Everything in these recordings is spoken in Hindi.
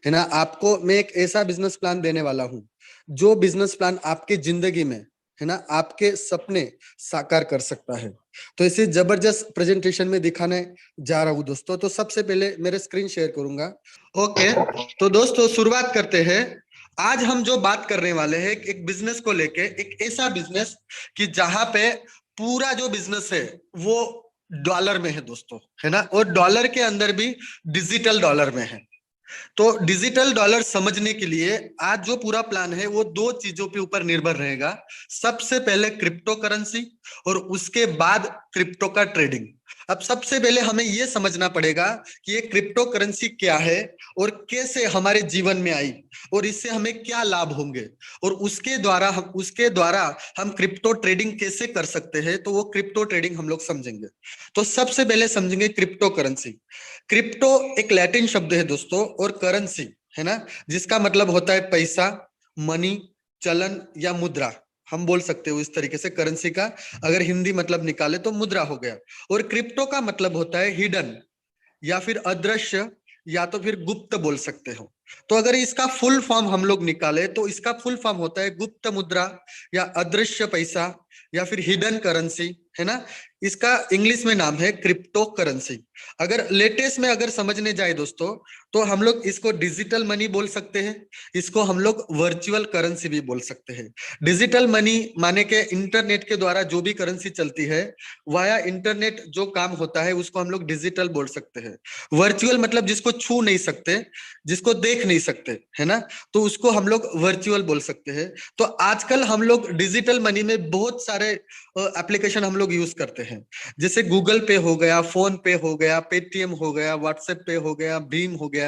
है ना। आपको मैं एक ऐसा बिजनेस प्लान देने वाला हूँ जो बिजनेस प्लान आपकी जिंदगी में, है ना, आपके सपने साकार कर सकता है। तो इसे जबरदस्त प्रेजेंटेशन में दिखाने जा रहा हूँ दोस्तों। तो सबसे पहले मेरे स्क्रीन शेयर करूंगा। ओके, तो दोस्तों शुरुआत करते हैं। आज हम जो बात करने वाले हैं एक बिजनेस को लेके, एक ऐसा बिजनेस कि जहां पे पूरा जो बिजनेस है वो डॉलर में है दोस्तों, है ना, और डॉलर के अंदर भी डिजिटल डॉलर में है। तो डिजिटल डॉलर समझने के लिए आज जो पूरा प्लान है वो दो चीजों के ऊपर निर्भर रहेगा। सबसे पहले क्रिप्टो करेंसी और उसके बाद क्रिप्टो का ट्रेडिंग। अब सबसे पहले हमें यह समझना पड़ेगा कि ये क्रिप्टो करेंसी क्या है और कैसे हमारे जीवन में आई और इससे हमें क्या लाभ होंगे, और उसके द्वारा हम क्रिप्टो ट्रेडिंग कैसे कर सकते हैं। तो वो क्रिप्टो ट्रेडिंग हम लोग समझेंगे। तो सबसे पहले समझेंगे क्रिप्टो करेंसी। क्रिप्टो एक लैटिन शब्द है दोस्तों, और करेंसी, है ना, जिसका मतलब होता है पैसा, मनी, चलन या मुद्रा। हम बोल सकते हो इस तरीके से करेंसी का अगर हिंदी मतलब निकाले तो मुद्रा हो गया। और क्रिप्टो का मतलब होता है हिडन या फिर अदृश्य या तो फिर गुप्त बोल सकते हो। तो अगर इसका फुल फॉर्म हम लोग निकाले तो इसका फुल फॉर्म होता है गुप्त मुद्रा या अदृश्य पैसा या फिर हिडन करेंसी, है ना। इसका इंग्लिश में नाम है क्रिप्टो करेंसी। अगर लेटेस्ट में अगर समझने जाए दोस्तों तो हम लोग इसको डिजिटल मनी बोल सकते हैं, इसको हम लोग वर्चुअल करेंसी भी बोल सकते हैं। डिजिटल मनी माने के इंटरनेट के द्वारा जो भी करेंसी चलती है वाया इंटरनेट जो काम होता है उसको हम लोग डिजिटल बोल सकते हैं। वर्चुअल मतलब जिसको छू नहीं सकते, जिसको देख नहीं सकते, है ना, तो उसको हम लोग वर्चुअल बोल सकते हैं। तो आजकल हम लोग डिजिटल मनी में बहुत सारे एप्लीकेशन हम लोग यूज करते हैं, जैसे गूगल पे हो गया, फोन पे हो गया, पेटीएम हो गया, व्हाट्सएप पे हो गया, भीम हो गया।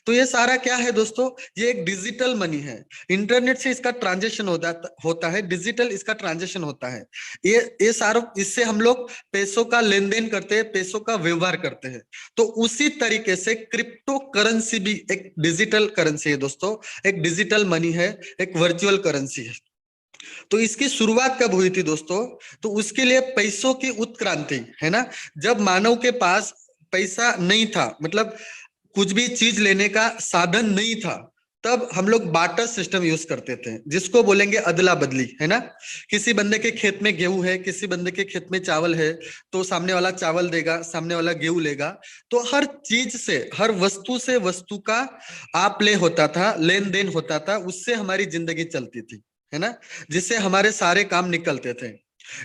तो ये सारा क्या है दोस्तों, ये एक डिजिटल मनी है। इंटरनेट से इसका ट्रांजेक्शन होता है, डिजिटल इसका ट्रांजेक्शन होता है। ये सारा, इससे हम लोग पैसों का लेन देन करते हैं, पैसों का व्यवहार करते हैं। तो उसी तरीके से क्रिप्टो करेंसी भी एक डिजिटल करेंसी है दोस्तों, एक डिजिटल मनी है, एक वर्चुअल करेंसी है। तो इसकी शुरुआत कब हुई थी दोस्तों, तो उसके लिए पैसों की उत्क्रांति, है ना, जब मानव के पास पैसा नहीं था, मतलब कुछ भी चीज लेने का साधन नहीं था, तब हम लोग बार्टर सिस्टम यूज करते थे, जिसको बोलेंगे अदला बदली, है ना। किसी बंदे के खेत में गेहूं है, किसी बंदे के खेत में चावल है, तो सामने वाला चावल देगा, सामने वाला गेहूं लेगा। तो हर चीज से, हर वस्तु से वस्तु का आप ले होता था, लेन देन होता था, उससे हमारी जिंदगी चलती थी, है ना, जिससे हमारे सारे काम निकलते थे।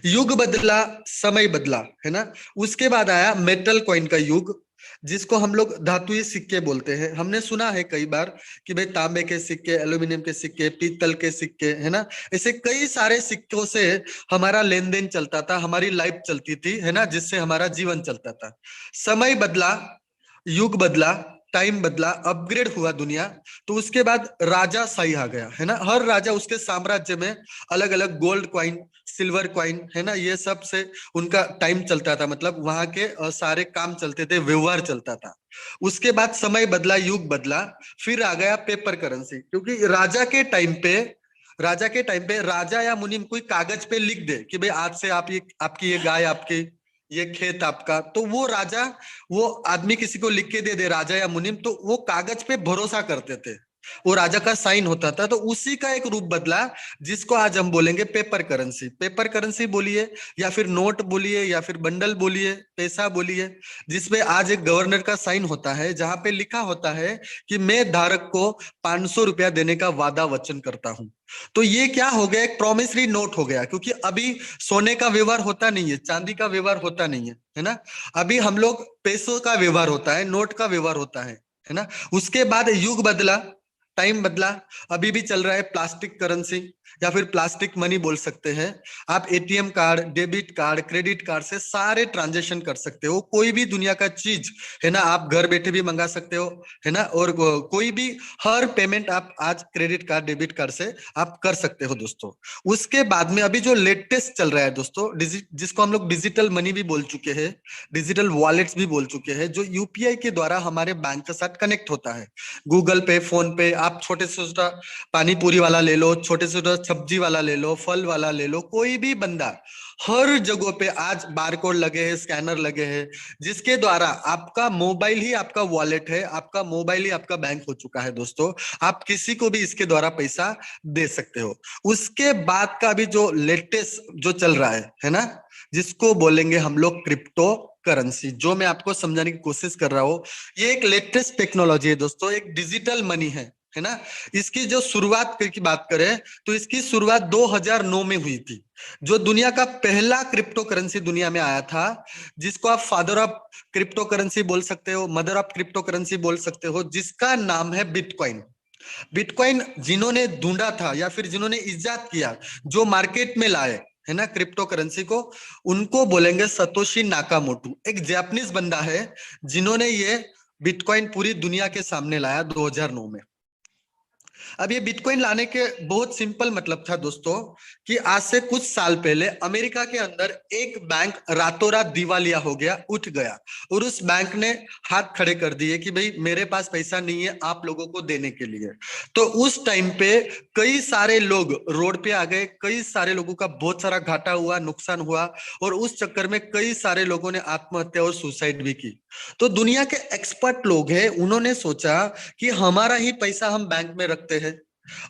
युग बदला, समय बदला, है ना। उसके बाद आया मेटल कॉइन का युग, जिसको हम लोग धातुई सिक्के बोलते हैं। हमने सुना है कई बार कि भाई तांबे के सिक्के, एल्यूमिनियम के सिक्के, पीतल के सिक्के, है ना, ऐसे कई सारे सिक्कों से हमारा लेन देन चलता था, हमारी लाइफ चलती थी, है ना, जिससे हमारा जीवन चलता था। समय बदला, युग बदला, टाइम बदला, अपग्रेड हुआ दुनिया। तो उसके बाद राजा शाही आ गया, है ना। हर राजा उसके साम्राज्य में अलग अलग गोल्ड क्वाइन, सिल्वर क्वाइन, है ना, ये सब से उनका टाइम चलता था, मतलब वहां के सारे काम चलते थे, व्यवहार चलता था। उसके बाद समय बदला, युग बदला, फिर आ गया पेपर करेंसी। क्योंकि राजा के टाइम पे राजा या मुनीम कोई कागज पे लिख दे कि भाई आज से आप ये, आपकी ये गाय आपकी, ये खेत आपका, तो वो राजा, वो आदमी किसी को लिख के दे दे, राजा या मुनीम, तो वो कागज पे भरोसा करते थे, वो राजा का साइन होता था। तो उसी का एक रूप बदला, जिसको आज हम बोलेंगे पेपर करेंसी। पेपर करेंसी बोलिए या फिर नोट बोलिए या फिर बंडल बोलिए, पैसा बोलिए, जिसमें आज एक गवर्नर का साइन होता है, जहां पे लिखा होता है कि मैं धारक को 500 रुपया देने का वादा वचन करता हूं। तो ये क्या हो गया, एक प्रोमिसरी नोट हो गया, क्योंकि अभी सोने का व्यवहार होता नहीं है, चांदी का व्यवहार होता नहीं है ना। अभी हम लोग पैसों का व्यवहार होता है, नोट का व्यवहार होता है ना। उसके बाद युग बदला, टाइम बदला, अभी भी चल रहा है प्लास्टिक करेंसी या फिर प्लास्टिक मनी बोल सकते हैं। आप ATM card, debit card, credit card से सारे ट्रांजेक्शन कर सकते हो, कोई भी दुनिया का चीज, है ना, आप घर बैठे भी मंगा सकते हो, है ना। और कोई भी, हर पेमेंट आप आज क्रेडिट कार्ड, डेबिट कार्ड से आप कर सकते हो दोस्तों। उसके बाद में अभी जो लेटेस्ट चल रहा है दोस्तों, जिसको हम लोग डिजिटल मनी भी बोल चुके हैं, डिजिटल वॉलेट्स भी बोल चुके हैं, जो यूपीआई के द्वारा हमारे बैंक के साथ कनेक्ट होता है। गूगल पे, फोन पे, आप छोटे से छोटा पानी पूरी वाला ले लो, छोटे से छोटा सब्जी वाला ले लो, फल वाला ले लो, कोई भी बंदा, हर जगह पे आज बारकोड लगे हैं, स्कैनर लगे हैं, जिसके द्वारा आपका मोबाइल ही आपका वॉलेट है, आपका मोबाइल ही आपका बैंक हो चुका है दोस्तों। आप किसी को भी इसके द्वारा पैसा दे सकते हो। उसके बाद का भी जो लेटेस्ट जो चल रहा है ना, जिसको बोलेंगे हम लोग क्रिप्टो करेंसी, जो मैं आपको समझाने की कोशिश कर रहा हूं, ये एक लेटेस्ट टेक्नोलॉजी है दोस्तों, एक डिजिटल मनी है ना। इसकी जो शुरुआत की बात करें तो इसकी शुरुआत 2009 में हुई थी। जो दुनिया का पहला क्रिप्टो करेंसी दुनिया में आया था, जिसको आप फादर ऑफ क्रिप्टो करेंसी बोल सकते हो, मदर ऑफ क्रिप्टो करेंसी बोल सकते हो, जिसका नाम है बिटकॉइन। बिटकॉइन जिन्होंने ढूंढा था या फिर जिन्होंने इजाद किया, जो मार्केट में लाए है ना क्रिप्टो करेंसी को, उनको बोलेंगे सतोशी नाकामोटो। एक जापानीज बंदा है जिन्होंने ये बिटकॉइन पूरी दुनिया के सामने लाया 2009 में। अब ये बिटकॉइन लाने के बहुत सिंपल मतलब था दोस्तों, कि आज से कुछ साल पहले अमेरिका के अंदर एक बैंक रातों रात दिवालिया हो गया, उठ गया, और उस बैंक ने हाथ खड़े कर दिए कि भाई मेरे पास पैसा नहीं है आप लोगों को देने के लिए। तो उस टाइम पे कई सारे लोग रोड पे आ गए, कई सारे लोगों का बहुत सारा घाटा हुआ, नुकसान हुआ, और उस चक्कर में कई सारे लोगों ने आत्महत्या और सुसाइड भी की। तो दुनिया के एक्सपर्ट लोग हैं, उन्होंने सोचा कि हमारा ही पैसा हम बैंक में रखते हैं,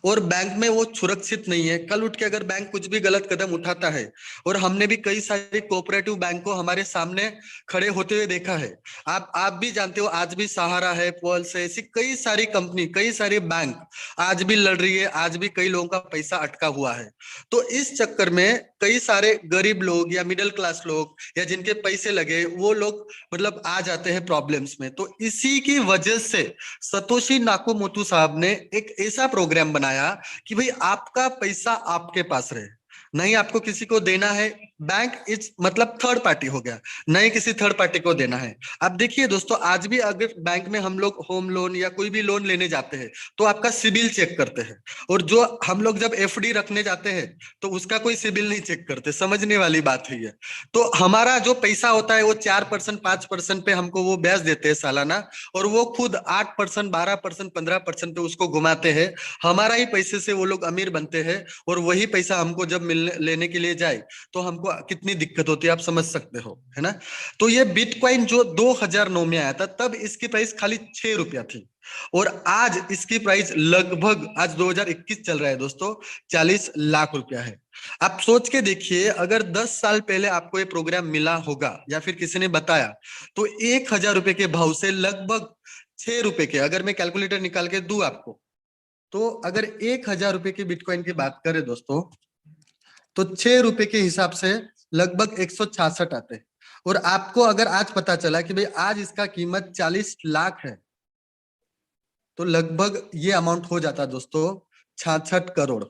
और बैंक में वो सुरक्षित नहीं है। कल उठ के अगर बैंक कुछ भी गलत कदम उठाता है, और हमने भी कई सारे कोऑपरेटिव बैंक को हमारे सामने खड़े होते हुए देखा है। आप भी जानते हो, आज भी सहारा है, पल्स है, ऐसी कई सारी कंपनी, कई सारी बैंक आज भी लड़ रही है, आज भी कई लोगों का पैसा अटका हुआ है। तो इस चक्कर में कई सारे गरीब लोग या मिडिल क्लास लोग या जिनके पैसे लगे, वो लोग मतलब आ जाते हैं प्रॉब्लम्स में। तो इसी की वजह से सतोशी नाकामोटो साहब ने एक ऐसा प्रोग्राम बनाया कि भाई आपका पैसा आपके पास रहे, नहीं आपको किसी को देना है। बैंक इज मतलब थर्ड पार्टी हो गया, नहीं किसी थर्ड पार्टी को देना है। अब देखिए दोस्तों, आज भी अगर बैंक में हम लोग होम लोन या कोई भी लोन लेने जाते हैं तो आपका सिबिल चेक करते हैं, और जो हम लोग जब एफडी रखने जाते हैं तो उसका कोई सिबिल नहीं चेक करते। समझने वाली बात है ये। तो हमारा जो पैसा होता है वो 4% 5% पे हमको वो ब्याज देते हैं सालाना, और वो खुद 8% 12% 15% पे उसको घुमाते हैं। हमारा ही पैसे से वो लोग अमीर बनते हैं, और वही पैसा हमको जब मिलने लेने के लिए जाए तो हमको कितनी दिक्कत होती है आप समझ सकते हो, है ना। तो ये बिटकॉइन जो 2009 में आया था, तब इसकी प्राइस खाली 6 रुपया थी, और आज इसकी प्राइस लगभग, आज 2021 चल रहा है दोस्तों, 40 लाख रुपया है। आप सोच के देखिए, अगर 10 साल पहले आपको ये प्रोग्राम मिला होगा या फिर किसी ने बताया, तो 1,000 रुपए के भाव से लगभग 6 रुपए के, अगर मैं कैलकुलेटर निकाल के दूं आपको, तो अगर 1,000 रुपए की बिटकॉइन की बात करें दोस्तों, तो 6 रुपए के हिसाब से लगभग 166 आते हैं। और आपको अगर आज पता चला कि भाई आज इसका कीमत 40 लाख है, तो लगभग ये अमाउंट हो जाता है दोस्तों 66 करोड़।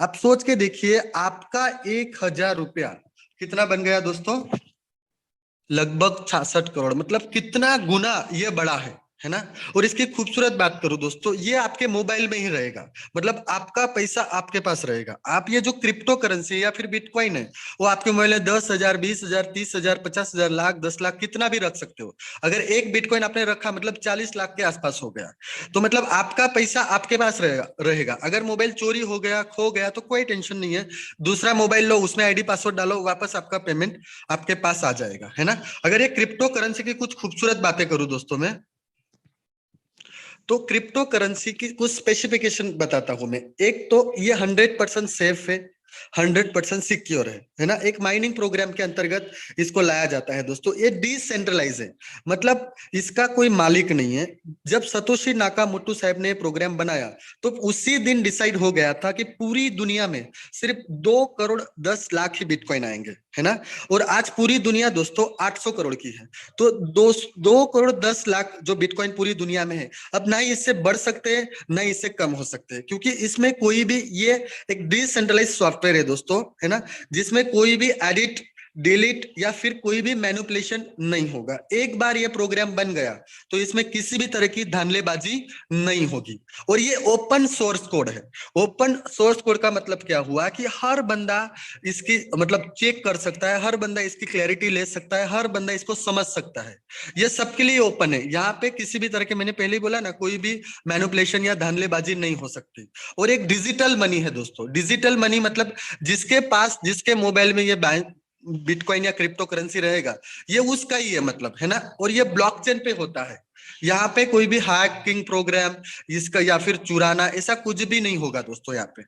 आप सोच के देखिए, आपका 1,000 रुपया कितना बन गया दोस्तों, लगभग 66 करोड़। मतलब कितना गुना ये बड़ा है ना। और इसकी खूबसूरत बात करूं दोस्तों, ये आपके मोबाइल में ही रहेगा, मतलब आपका पैसा आपके पास रहेगा। आप ये जो क्रिप्टो करेंसी या फिर बिटकॉइन है, वो आपके मोबाइल में 10,000 20,000 30,000 50,000 लाख 10 लाख कितना भी रख सकते हो। अगर एक बिटकॉइन आपने रखा मतलब 40 लाख के आसपास हो गया। तो मतलब आपका पैसा आपके पास रहेगा। अगर मोबाइल चोरी हो गया, खो गया, तो कोई टेंशन नहीं है, दूसरा मोबाइल लो, उसमें आईडी पासवर्ड डालो, वापस आपका पेमेंट आपके पास आ जाएगा, है ना। अगर ये क्रिप्टो करेंसी की कुछ खूबसूरत बातें करूं दोस्तों मैं, तो क्रिप्टो करेंसी की कुछ स्पेसिफिकेशन बताता हूं मैं। एक तो ये 100% सेफ है, 100% सिक्योर है ना। एक माइनिंग प्रोग्राम के अंतर्गत इसको लाया जाता है दोस्तों। ये डिसेंट्रलाइज है, मतलब इसका कोई मालिक नहीं है। जब सतोशी नाकामोटो साहब ने प्रोग्राम बनाया, तो उसी दिन डिसाइड हो गया था कि पूरी दुनिया में सिर्फ 2 करोड़ 10 लाख ही बिटकॉइन आएंगे, है ना। और आज पूरी दुनिया दोस्तों 800 करोड़ की है। तो 2 करोड़ 10 लाख जो बिटकॉइन पूरी दुनिया में है, अब ना ही इससे बढ़ सकते हैं ना ही इससे कम हो सकते हैं, क्योंकि इसमें कोई भी, ये एक डिसेंट्रलाइज सॉफ्टवेयर है दोस्तों, है ना, जिसमें कोई भी एडिट डिलीट या फिर कोई भी मैनिपुलेशन नहीं होगा। एक बार ये प्रोग्राम बन गया तो इसमें किसी भी तरह की धांधलेबाजी नहीं होगी। और ये ओपन सोर्स कोड है। ओपन सोर्स कोड का मतलब क्या हुआ कि हर बंदा इसकी मतलब चेक कर सकता है, हर बंदा इसकी क्लैरिटी ले सकता है, हर बंदा इसको समझ सकता है। ये सबके लिए ओपन है। यहाँ पे किसी भी तरह के, मैंने पहले ही बोला ना, कोई भी मैनिपुलेशन या धांधलेबाजी नहीं हो सकती। और एक डिजिटल मनी है दोस्तों। डिजिटल मनी मतलब जिसके पास, जिसके मोबाइल में ये बिटकॉइन या क्रिप्टो करेंसी रहेगा, ये उसका ही है, मतलब, है ना। और ये ब्लॉकचेन पे होता है। यहाँ पे कोई भी हैकिंग प्रोग्राम इसका या फिर चुराना, ऐसा कुछ भी नहीं होगा दोस्तों यहाँ पे।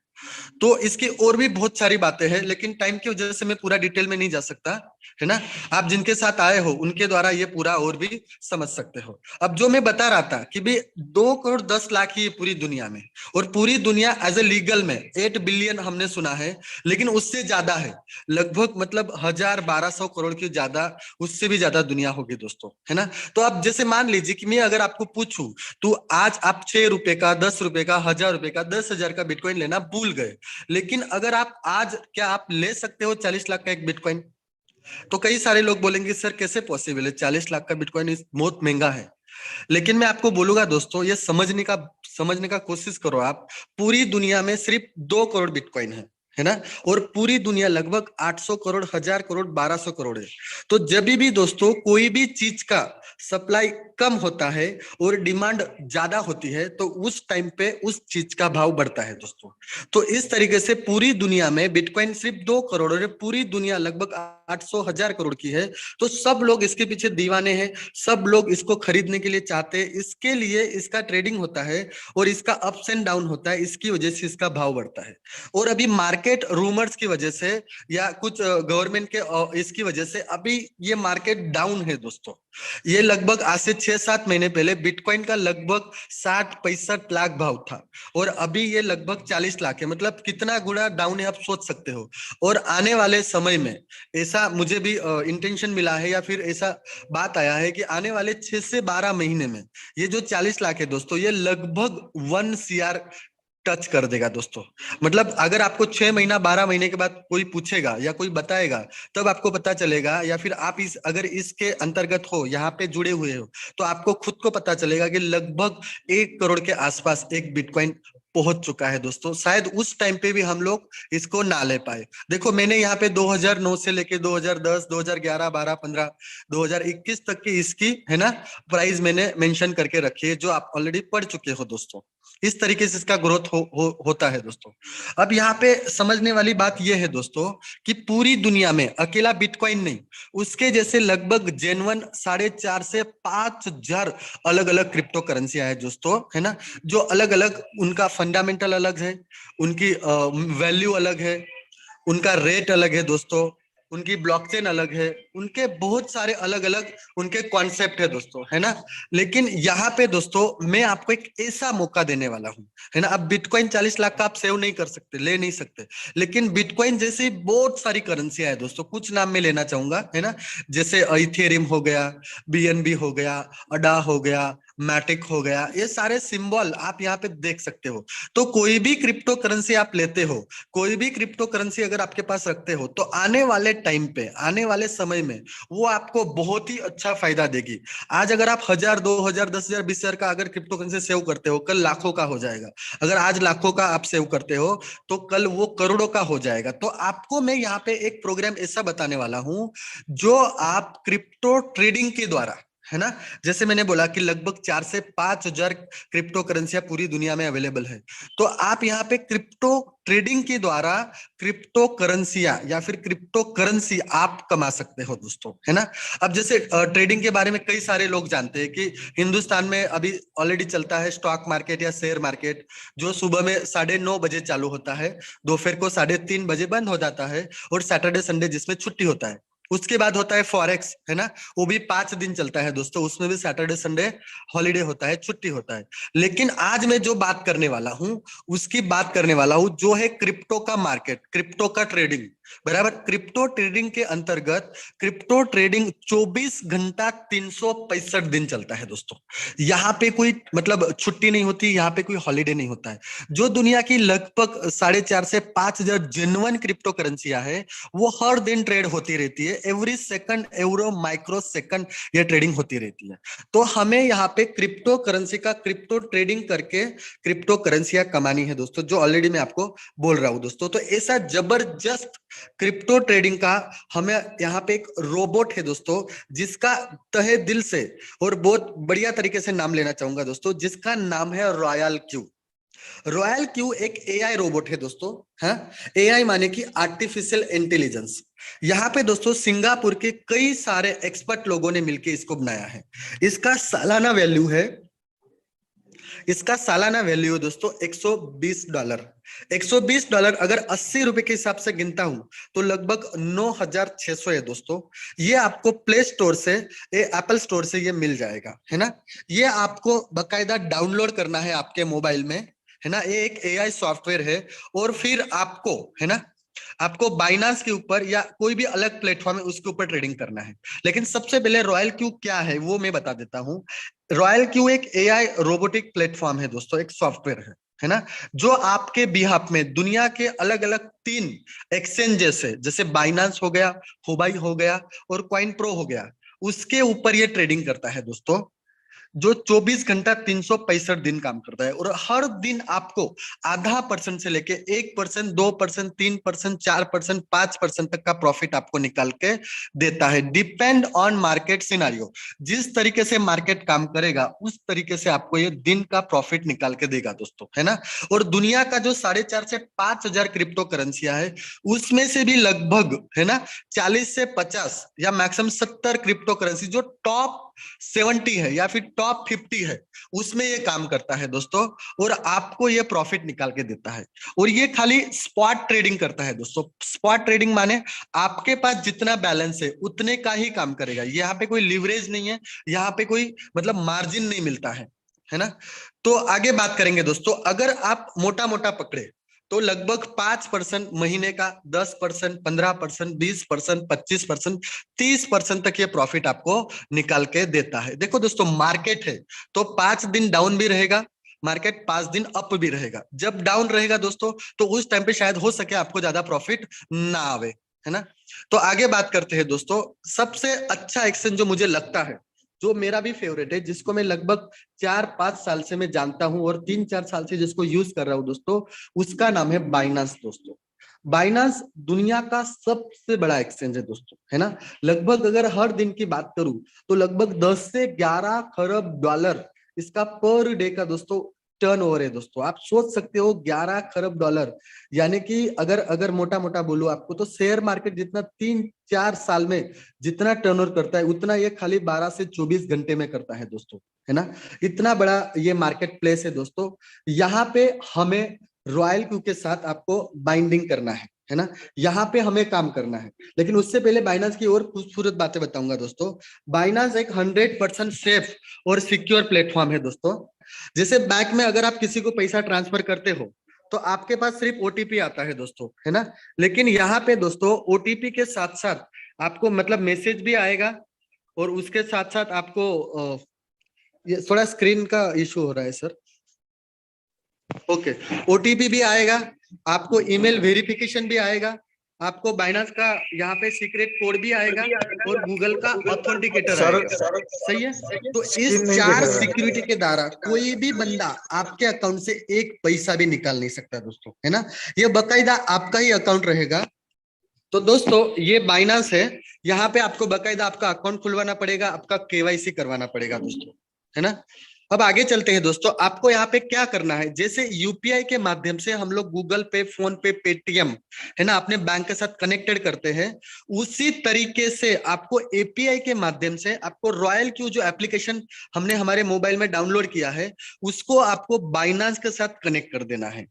तो इसकी और भी बहुत सारी बातें हैं, लेकिन टाइम की वजह से मैं पूरा डिटेल में नहीं जा सकता, है ना। आप जिनके साथ आए हो उनके द्वारा ये पूरा और भी समझ सकते हो। अब जो मैं बता रहा था कि भी 2 करोड़ 10 लाख ही पूरी दुनिया में, और पूरी दुनिया एज ए लीगल में 8 बिलियन हमने सुना है, लेकिन उससे ज्यादा है। लगभग मतलब 1000 1200 करोड़ की ज्यादा, उससे भी ज्यादा दुनिया होगी दोस्तों, है ना। तो आप जैसे मान लीजिए कि मैं अगर आपको पूछूं, तो आज आप 6 रुपए का, 10 रुपए का, 1000 रुपए का, 10,000 का बिटकॉइन लेना भूल गए। लेकिन अगर आप आज, क्या आप ले सकते हो 40 लाख का एक बिटकॉइन? तो कई सारे लोग बोलेंगे सर कैसे पॉसिबल है, 40 लाख का बिटकॉइन बहुत महंगा है। लेकिन मैं आपको बोलूंगा दोस्तों, ये समझने का कोशिश करो आप। पूरी दुनिया में सिर्फ 2 करोड़ बिटकॉइन है ना। और पूरी दुनिया लगभग 800 करोड़, 1000 करोड़, 1200 करोड़ है। तो जब भी दोस्तों कोई भी चीज का सप्लाई कम होता है और डिमांड ज्यादा होती है, तो उस टाइम पे उस चीज का भाव बढ़ता है दोस्तों। तो इस तरीके से पूरी दुनिया में बिटकॉइन सिर्फ 2 करोड़, और पूरी दुनिया लगभग 800 1000 करोड़ की है। तो सब लोग इसके पीछे दीवाने हैं, सब लोग इसको खरीदने के लिए चाहते हैं। इसके लिए इसका ट्रेडिंग होता है और इसका अप्स एंड डाउन होता है, इसकी वजह से इसका भाव बढ़ता है। और अभी मार्केट रूमर्स की वजह से या कुछ गवर्नमेंट के इसकी वजह से अभी ये मार्केट डाउन है दोस्तों। ये लगभग आज से 6 7 महीने पहले बिटकॉइन का लगभग 60 65 लाख भाव था, और अभी ये लगभग 40 लाख है। मतलब कितना गुना डाउन है आप सोच सकते हो। और आने वाले समय में ऐसा मुझे भी इंटेंशन मिला है, या फिर ऐसा बात आया है कि आने वाले 6 से 12 महीने में ये जो 40 लाख है दोस्तों, ये लगभग 1 CR टच कर देगा दोस्तों। मतलब अगर आपको 6 महीना 12 महीने के बाद कोई पूछेगा या कोई बताएगा, तब आपको पता चलेगा, या फिर आप इस अगर इसके अंतर्गत हो, यहाँ पे जुड़े हुए हो, तो आपको खुद को पता चलेगा कि लगभग 1 करोड़ के आसपास एक बिटकॉइन पहुंच चुका है दोस्तों। शायद उस टाइम पे भी हम लोग इसको ना ले पाए। देखो मैंने यहाँ पे 2009 से लेके 2010 2011 12 15 2021 तक की इसकी, है ना, प्राइस मैंने मेंशन करके रखी है, जो आप ऑलरेडी पढ़ चुके हो दोस्तों। इस तरीके से इसका ग्रोथ होता है दोस्तों। अब यहाँ पे समझने वाली बात यह है दोस्तों कि पूरी दुनिया में अकेला बिटकॉइन नहीं, उसके जैसे लगभग जेन्युइन 4,500 से 5,000 अलग अलग क्रिप्टो करेंसी है दोस्तों, है ना। जो अलग अलग, उनका फंडामेंटल अलग है, उनकी वैल्यू अलग है, उनका रेट अलग है दोस्तों, उनकी ब्लॉकचेन अलग है, उनके बहुत सारे अलग अलग उनके कॉन्सेप्ट है दोस्तों, है ना। लेकिन यहाँ पे दोस्तों मैं आपको एक ऐसा मौका देने वाला हूँ, है ना। अब बिटकॉइन 40 लाख का आप सेव नहीं कर सकते, ले नहीं सकते, लेकिन बिटकॉइन जैसी बहुत सारी करेंसियां है दोस्तों। कुछ नाम मैं लेना चाहूंगा, है ना। जैसे इथेरियम हो गया, BNB हो गया, अडा हो गया, मैटिक हो गया, ये सारे सिंबल आप यहाँ पे देख सकते हो। तो कोई भी क्रिप्टो करेंसी आप लेते हो, कोई भी क्रिप्टो करेंसी अगर आपके पास रखते हो, तो आने वाले टाइम पे, आने वाले समय में वो आपको बहुत ही अच्छा फायदा देगी। आज अगर आप 1000 2000 10,000 20,000 का अगर क्रिप्टो करेंसी सेव करते हो, कल लाखों का हो जाएगा। अगर आज लाखों का आप सेव करते हो, तो कल वो करोड़ों का हो जाएगा। तो आपको मैं यहाँ पे एक प्रोग्राम ऐसा बताने वाला हूँ, जो आप क्रिप्टो ट्रेडिंग के द्वारा, है ना, जैसे मैंने बोला कि लगभग 4 से 5 हजार क्रिप्टो करेंसियां पूरी दुनिया में अवेलेबल है। तो आप यहाँ पे क्रिप्टो ट्रेडिंग के द्वारा क्रिप्टो करेंसियां या फिर क्रिप्टो करेंसी आप कमा सकते हो दोस्तों, है ना। अब जैसे ट्रेडिंग के बारे में कई सारे लोग जानते हैं कि हिंदुस्तान में अभी ऑलरेडी चलता है स्टॉक मार्केट या शेयर मार्केट, जो सुबह में 9:30 बजे चालू होता है, दोपहर को 3:30 बजे बंद हो जाता है, और सैटरडे संडे जिसमें छुट्टी होता है। उसके बाद होता है फॉरेक्स, है ना, वो भी 5 दिन चलता है दोस्तों, उसमें भी सैटरडे संडे हॉलीडे होता है, छुट्टी होता है। लेकिन आज मैं जो बात करने वाला हूँ, उसकी बात करने वाला हूँ जो है क्रिप्टो का मार्केट, क्रिप्टो का ट्रेडिंग, बराबर। क्रिप्टो ट्रेडिंग के अंतर्गत क्रिप्टो ट्रेडिंग 24 घंटा 365 दिन चलता है दोस्तों। यहाँ पे कोई मतलब छुट्टी नहीं होती, यहाँ पे कोई हॉलीडे नहीं होता है। जो दुनिया की लगभग 4,500 से 5,000 जेन्युइन क्रिप्टो करेंसियां है, वो हर दिन ट्रेड होती रहती है, एवरी सेकंड, एवरो माइक्रो सेकंड ये ट्रेडिंग होती रहती है। तो हमें यहाँ पे क्रिप्टो करेंसी का क्रिप्टो ट्रेडिंग करके क्रिप्टो करेंसियां कमानी है दोस्तों, जो ऑलरेडी मैं आपको बोल रहा हूं दोस्तों। तो ऐसा जबरदस्त क्रिप्टो ट्रेडिंग का हमें यहाँ पे एक रोबोट है दोस्तों, जिसका तहे दिल से और बहुत बढ़िया तरीके से नाम लेना चाहूंगा दोस्तों, जिसका नाम है रॉयल क्यू। रॉयल क्यू एक एआई रोबोट है दोस्तों। हाँ, एआई माने कि आर्टिफिशियल इंटेलिजेंस। यहाँ पे दोस्तों सिंगापुर के कई सारे एक्सपर्ट लोगों ने मिलकर इसको बनाया है। इसका सालाना वैल्यू है, इसका सालाना वैल्यू है दोस्तों $120। $120 अगर 80 रुपए के हिसाब से गिनता हूं तो लगभग 9,600 है दोस्तों। ये आपको प्ले स्टोर से, एप्पल स्टोर से ये मिल जाएगा, है ना। ये आपको बकायदा डाउनलोड करना है आपके मोबाइल में, है ना। ये एक एआई सॉफ्टवेयर है। और फिर आपको, है ना, आपको बाइनांस के ऊपर या कोई भी अलग प्लेटफॉर्म है उसके ऊपर ट्रेडिंग करना है। लेकिन सबसे पहले रॉयल क्यू क्या है वो मैं बता देता हूं। रॉयल क्यू एक एआई रोबोटिक प्लेटफॉर्म है दोस्तों, एक सॉफ्टवेयर है ना, जो आपके बिहाफ में दुनिया के अलग अलग 3 एक्सचेंजेस है, जैसे बाइनांस हो गया, हुबाई हो गया और कॉइन प्रो हो गया, उसके ऊपर ये ट्रेडिंग करता है दोस्तों, जो 24 घंटा 365 दिन काम करता है। और हर दिन आपको आधा % से लेके 1%, 2%, 3%, 4%, 5% तक का प्रॉफिट आपको निकाल के देता है, डिपेंड ऑन मार्केट सिनारियो। जिस तरीके से मार्केट काम करेगा उस तरीके से आपको ये दिन का प्रॉफिट निकाल के देगा दोस्तों, है ना। और दुनिया का जो 4,500 से 5,000 क्रिप्टो करेंसियां है, उसमें से भी लगभग, है ना, 40 से 50 या मैक्सिमम 70 क्रिप्टो करेंसी जो टॉप 70 है या फिर टॉप 50 है, उसमें ये काम करता है दोस्तों। और आपको ये प्रॉफिट निकाल के देता है। और ये खाली स्पॉट ट्रेडिंग करता है दोस्तों। स्पॉट ट्रेडिंग माने आपके पास जितना बैलेंस है उतने का ही काम करेगा। यहाँ पे कोई लिवरेज नहीं है, यहाँ पे कोई मतलब मार्जिन नहीं मिलता है ना। तो आगे बात करेंगे दोस्तों। अगर आप मोटा मोटा पकड़े तो लगभग 5% महीने का, 10%, 15%, 20%, 25%, 30% तक ये प्रॉफिट आपको निकाल के देता है। देखो दोस्तों, मार्केट है तो 5 दिन डाउन भी रहेगा, मार्केट 5 दिन अप भी रहेगा। जब डाउन रहेगा दोस्तों तो उस टाइम पे शायद हो सके आपको ज्यादा प्रॉफिट ना आवे, है ना। तो आगे बात करते हैं दोस्तों। सबसे अच्छा एक्सचेंज जो मुझे लगता है, जो मेरा भी फेवरेट है, जिसको मैं लगभग 4-5 साल से मैं जानता हूं और 3-4 साल से जिसको यूज कर रहा हूं दोस्तों, उसका नाम है बाइनांस दोस्तों। बाइनांस दुनिया का सबसे बड़ा एक्सचेंज है दोस्तों, है ना। लगभग अगर हर दिन की बात करूं तो लगभग 10 से 11 खरब डॉलर इसका पर डे का दोस्तों टर्नओवर है दोस्तों। आप सोच सकते हो 11 खरब डॉलर, यानी कि अगर अगर मोटा मोटा बोलूं आपको तो शेयर मार्केट जितना 3-4 साल में जितना टर्नओवर करता है उतना ये खाली 12 से 24 घंटे में करता है दोस्तों, है ना। इतना बड़ा ये मार्केट प्लेस है दोस्तों। यहाँ पे हमें रॉयल क्यू के साथ आपको बाइंडिंग करना है ना। यहाँ पे हमें काम करना है। लेकिन उससे पहले बाइनांस की और खूबसूरत बातें बताऊंगा दोस्तों। बाइनांस एक 100% सेफ और सिक्योर प्लेटफॉर्म है दोस्तों। जैसे बैंक में अगर आप किसी को पैसा ट्रांसफर करते हो तो आपके पास सिर्फ ओटीपी आता है दोस्तों, है ना। लेकिन यहाँ पे दोस्तों ओटीपी के साथ साथ आपको मतलब मैसेज भी आएगा और उसके साथ साथ आपको ये थोड़ा स्क्रीन का इशू हो रहा है सर। ओके, ओटीपी भी आएगा, आपको ईमेल वेरिफिकेशन भी आएगा, आपको बाइनांस का यहाँ पे सीक्रेट कोड भी आएगा और गूगल का ऑथेंटिकेटर आएगा। सही है। तो इस 4 सिक्योरिटी के द्वारा कोई भी बंदा आपके अकाउंट से एक पैसा भी निकाल नहीं सकता दोस्तों, है ना। ये बकायदा आपका ही अकाउंट रहेगा। तो दोस्तों ये बाइनांस है, यहाँ पे आपको बकायदा आपका अकाउंट खुलवाना पड़ेगा, आपका केवाईसी करवाना पड़ेगा दोस्तों, है ना। अब आगे चलते हैं दोस्तों। आपको यहाँ पे क्या करना है, जैसे यूपीआई के माध्यम से हम लोग गूगल पे, फोन पे, पेटीएम, है ना, अपने बैंक के साथ कनेक्टेड करते हैं, उसी तरीके से आपको एपीआई के माध्यम से आपको रॉयल क्यू जो एप्लीकेशन हमने हमारे मोबाइल में डाउनलोड किया है उसको आपको बाइनांस के साथ कनेक्ट कर देना है।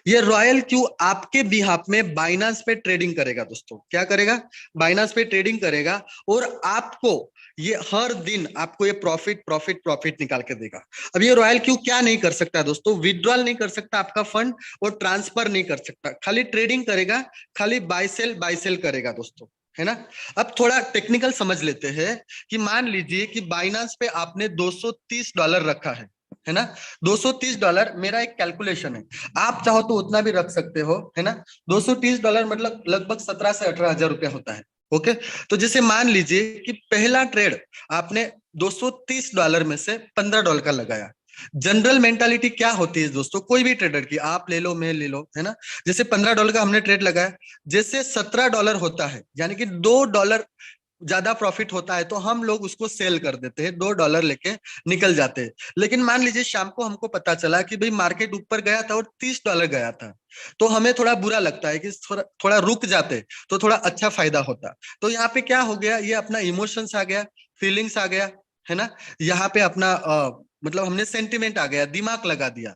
ये रॉयल क्यू आपके बिहाफ में बाइनांस पे ट्रेडिंग करेगा दोस्तों। क्या करेगा? बाइनांस पे ट्रेडिंग करेगा और आपको ये हर दिन आपको ये प्रॉफिट प्रॉफिट प्रॉफिट निकाल के देगा। अब ये रॉयल क्यू क्या नहीं कर सकता दोस्तों? विड्रॉल नहीं कर सकता आपका फंड और ट्रांसफर नहीं कर सकता, खाली ट्रेडिंग करेगा, खाली बाय सेल करेगा दोस्तों, है ना। अब थोड़ा टेक्निकल समझ लेते हैं कि मान लीजिए कि बाइनांस पे आपने $230 रखा है ना। $230 मेरा एक कैलकुलेशन है, आप चाहो तो उतना भी रख सकते हो, है ना। $230 मतलब लगभग 17 से 18 हजार रुपया होता है ओके। तो जैसे मान लीजिए कि पहला ट्रेड आपने $230 में से $15 का लगाया। जनरल मेंटालिटी क्या होती है दोस्तों, कोई भी ट्रेडर की, आप ले लो मैं ले लो, है ना। जैसे $15 का हमने ट्रेड लगाया, जैसे $17 होता है, यानी कि $2 ज्यादा प्रॉफिट होता है, तो हम लोग उसको सेल कर देते हैं, $2 लेके निकल जाते हैं। लेकिन मान लीजिए शाम को हमको पता चला कि भाई मार्केट ऊपर गया था और $30 गया था, तो हमें थोड़ा बुरा लगता है कि थोड़ा थोड़ा रुक जाते तो थोड़ा अच्छा फायदा होता। तो यहाँ पे क्या हो गया, ये अपना इमोशंस आ गया, फीलिंग्स आ गया, है ना। यहाँ पे अपना मतलब हमने सेंटिमेंट आ गया, दिमाग लगा दिया।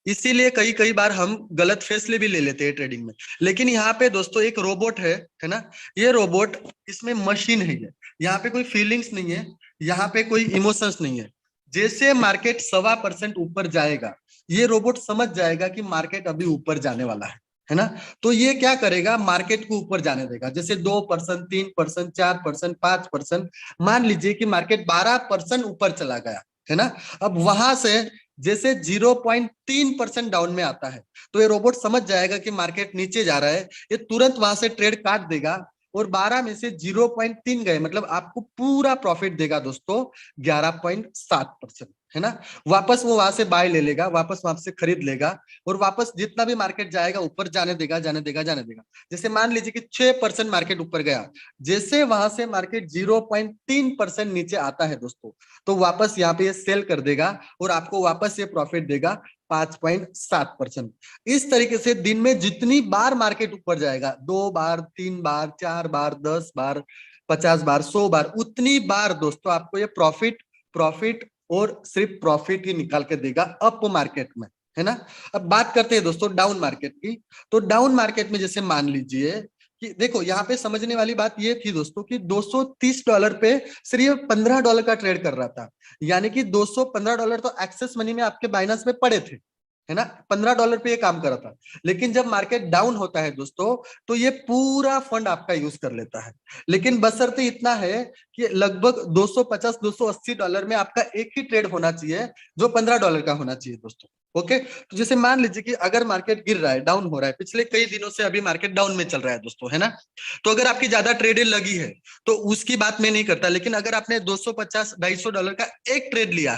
इसीलिए कई कई बार हम गलत फैसले भी ले लेते हैं ट्रेडिंग में। लेकिन यहाँ पे दोस्तों एक रोबोट है ना, ये रोबोट, इसमें मशीन है ये, यहाँ पे कोई फीलिंग्स नहीं है, यहाँ पे कोई इमोशंस नहीं है। जैसे मार्केट 1.25% ऊपर जाएगा, ये रोबोट समझ जाएगा कि मार्केट अभी ऊपर जाने वाला है ना। तो ये क्या करेगा, मार्केट को ऊपर जाने देगा। जैसे 2%, 3%, 4%, 5%, मान लीजिए कि मार्केट 12% ऊपर चला गया, है ना। अब वहां से जैसे 0.3% डाउन में आता है, तो ये रोबोट समझ जाएगा कि मार्केट नीचे जा रहा है, ये तुरंत वहां से ट्रेड काट देगा, और 12 में से 0.3 गए, मतलब आपको पूरा प्रॉफिट देगा दोस्तों 11.7%, है ना। वापस वो वहां से बाय ले लेगा, वापस वहां से खरीद लेगा, और वापस जितना भी मार्केट जाएगा ऊपर जाने देगा, जाने देगा, जाने देगा। जैसे मान लीजिए कि 6% मार्केट ऊपर गया, जैसे वहां से मार्केट 0.3% नीचे आता है दोस्तों, तो वापस यहाँ पे ये सेल कर देगा, और आपको वापस ये प्रॉफिट देगा 5.7%। इस तरीके से दिन में जितनी बार मार्केट ऊपर जाएगा, 2 बार, 3 बार, 4 बार, 10 बार, 50 बार, 100 बार, उतनी बार दोस्तों आपको ये प्रॉफिट प्रॉफिट और सिर्फ प्रॉफिट ही निकाल के देगा अप मार्केट में, है ना। अब बात करते हैं दोस्तों डाउन मार्केट की। तो डाउन मार्केट में जैसे मान लीजिए कि देखो, यहाँ पे समझने वाली बात ये थी दोस्तों कि $230 पे सिर्फ $15 का ट्रेड कर रहा था, यानी कि $215 तो एक्सेस मनी में आपके बाइनेंस में पड़े थे, है ना। $15 पे ये काम कर रहा था। लेकिन जब मार्केट डाउन होता है दोस्तों, तो ये पूरा फंड आपका यूज कर लेता है। लेकिन बशर्ते इतना है कि लगभग $250-280 में आपका एक ही ट्रेड होना चाहिए, जो $15 का होना चाहिए दोस्तों। ओके। तो जैसे मान लीजिए कि अगर मार्केट गिर रहा है, डाउन हो रहा है, पिछले कई दिनों से अभी मार्केट डाउन में चल रहा है दोस्तों, है ना। तो अगर आपकी ज्यादा ट्रेडें लगी है, तो उसकी बात मैं नहीं करता, लेकिन अगर आपने 250-250 का एक ट्रेड लिया